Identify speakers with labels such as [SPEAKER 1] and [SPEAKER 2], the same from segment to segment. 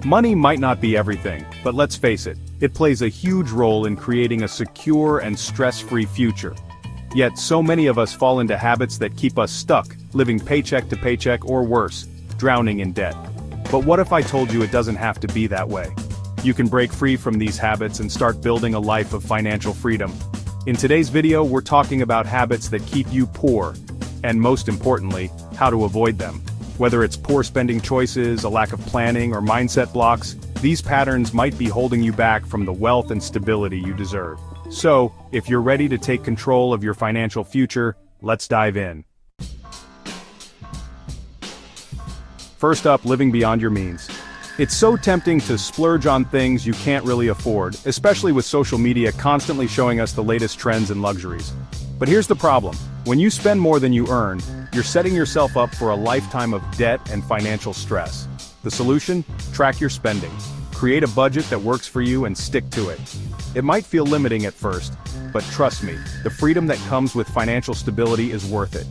[SPEAKER 1] Money might not be everything, but let's face it, it plays a huge role in creating a secure and stress-free future. Yet so many of us fall into habits that keep us stuck, living paycheck to paycheck or worse, drowning in debt. But what if I told you it doesn't have to be that way? You can break free from these habits and start building a life of financial freedom. In today's video, we're talking about habits that keep you poor, and most importantly, how to avoid them. Whether it's poor spending choices, a lack of planning, or mindset blocks, these patterns might be holding you back from the wealth and stability you deserve. So, if you're ready to take control of your financial future, let's dive in. First up, living beyond your means. It's so tempting to splurge on things you can't really afford, especially with social media constantly showing us the latest trends and luxuries. But here's the problem. When you spend more than you earn, you're setting yourself up for a lifetime of debt and financial stress. The solution? Track your spending. Create a budget that works for you and stick to it. It might feel limiting at first, but trust me, the freedom that comes with financial stability is worth it.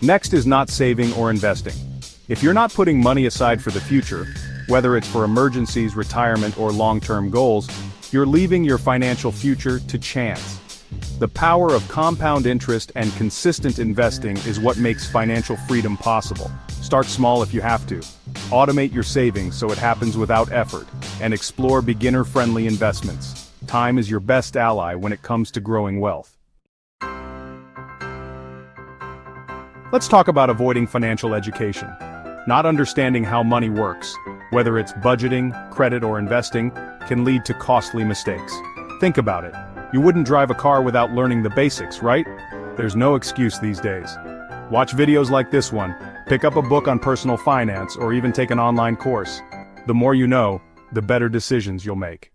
[SPEAKER 1] Next is not saving or investing. If you're not putting money aside for the future, whether it's for emergencies, retirement, or long-term goals, you're leaving your financial future to chance. The power of compound interest and consistent investing is what makes financial freedom possible. Start small if you have to. Automate your savings so it happens without effort, and explore beginner-friendly investments. Time is your best ally when it comes to growing wealth. Let's talk about avoiding financial education. Not understanding how money works, whether it's budgeting, credit, or investing, can lead to costly mistakes. Think about it. You wouldn't drive a car without learning the basics, right? There's no excuse these days. Watch videos like this one, pick up a book on personal finance, or even take an online course. The more you know, the better decisions you'll make.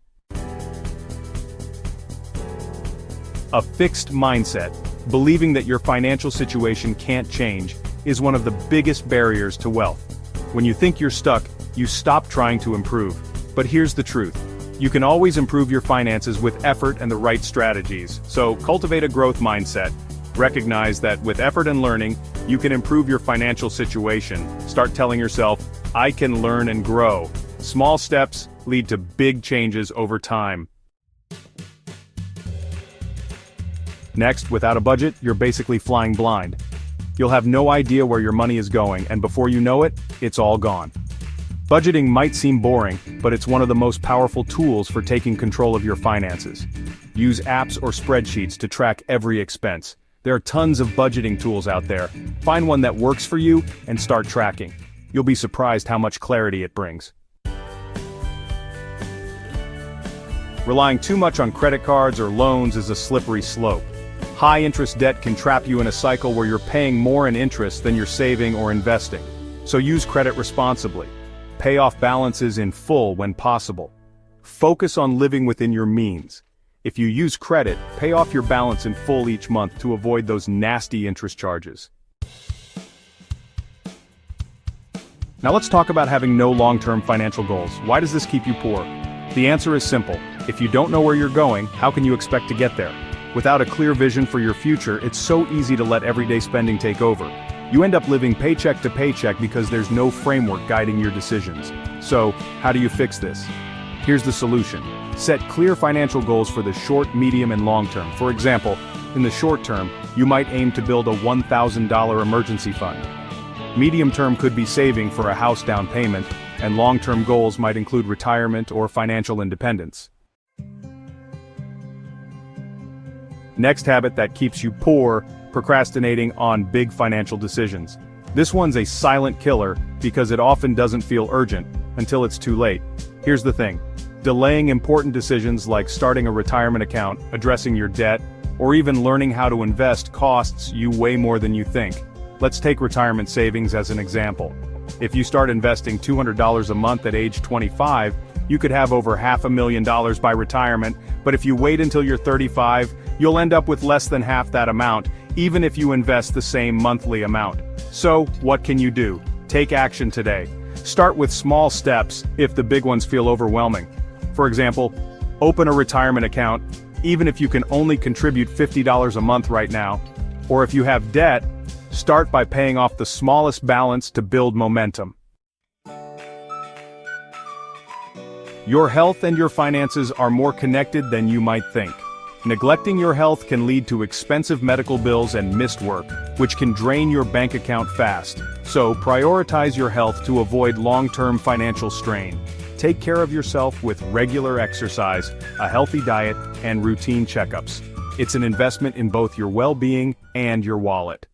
[SPEAKER 1] A fixed mindset, believing that your financial situation can't change, is one of the biggest barriers to wealth. When you think you're stuck, you stop trying to improve. But here's the truth. You can always improve your finances with effort and the right strategies, so cultivate a growth mindset. Recognize that with effort and learning, you can improve your financial situation. Start telling yourself, I can learn and grow. Small steps lead to big changes over time. Next, without a budget, you're basically flying blind. You'll have no idea where your money is going, and before you know it, it's all gone. Budgeting might seem boring, but it's one of the most powerful tools for taking control of your finances. Use apps or spreadsheets to track every expense. There are tons of budgeting tools out there. Find one that works for you and start tracking. You'll be surprised how much clarity it brings. Relying too much on credit cards or loans is a slippery slope. High-interest debt can trap you in a cycle where you're paying more in interest than you're saving or investing. So use credit responsibly. Pay off balances in full when possible. Focus on living within your means. If you use credit, pay off your balance in full each month to avoid those nasty interest charges. Now let's talk about having no long-term financial goals. Why does this keep you poor? The answer is simple. If you don't know where you're going, how can you expect to get there? Without a clear vision for your future, it's so easy to let everyday spending take over. You end up living paycheck to paycheck because there's no framework guiding your decisions. So, how do you fix this? Here's the solution. Set clear financial goals for the short, medium, and long term. For example, in the short term, you might aim to build a $1,000 emergency fund. Medium term could be saving for a house down payment, and long-term goals might include retirement or financial independence. Next habit that keeps you poor: procrastinating on big financial decisions. This one's a silent killer because it often doesn't feel urgent until it's too late. Here's the thing. Delaying important decisions like starting a retirement account, addressing your debt, or even learning how to invest costs you way more than you think. Let's take retirement savings as an example. If you start investing $200 a month at age 25, you could have over $500,000 by retirement, but if you wait until you're 35, you'll end up with less than half that amount, even if you invest the same monthly amount. So, what can you do? Take action today. Start with small steps if the big ones feel overwhelming. For example, open a retirement account, even if you can only contribute $50 a month right now. Or if you have debt, start by paying off the smallest balance to build momentum. Your health and your finances are more connected than you might think. Neglecting your health can lead to expensive medical bills and missed work, which can drain your bank account fast. So prioritize your health to avoid long-term financial strain. Take care of yourself with regular exercise, a healthy diet, and routine checkups. It's an investment in both your well-being and your wallet.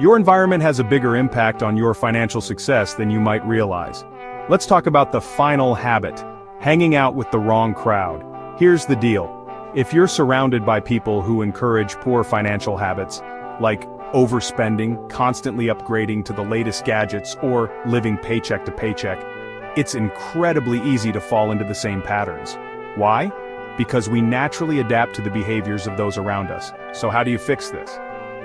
[SPEAKER 1] Your environment has a bigger impact on your financial success than you might realize. Let's talk about the final habit: hanging out with the wrong crowd. Here's the deal. If you're surrounded by people who encourage poor financial habits, like overspending, constantly upgrading to the latest gadgets, or living paycheck to paycheck, it's incredibly easy to fall into the same patterns. Why? Because we naturally adapt to the behaviors of those around us. So how do you fix this?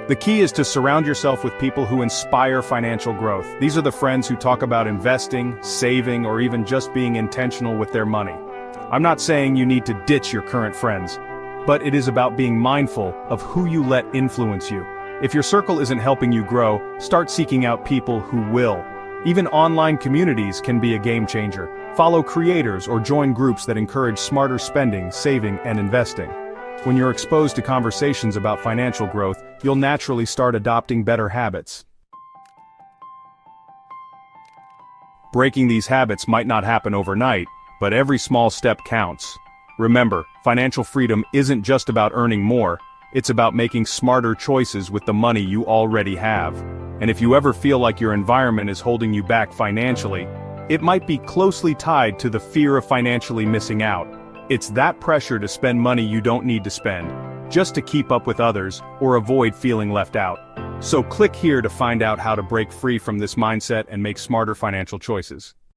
[SPEAKER 1] The key is to surround yourself with people who inspire financial growth. These are the friends who talk about investing, saving, or even just being intentional with their money. I'm not saying you need to ditch your current friends, but it is about being mindful of who you let influence you. If your circle isn't helping you grow, start seeking out people who will. Even online communities can be a game changer. Follow creators or join groups that encourage smarter spending, saving, and investing. When you're exposed to conversations about financial growth, you'll naturally start adopting better habits. Breaking these habits might not happen overnight, but every small step counts. Remember, financial freedom isn't just about earning more, it's about making smarter choices with the money you already have. And if you ever feel like your environment is holding you back financially, it might be closely tied to the fear of financially missing out. It's that pressure to spend money you don't need to spend, just to keep up with others or avoid feeling left out. So click here to find out how to break free from this mindset and make smarter financial choices.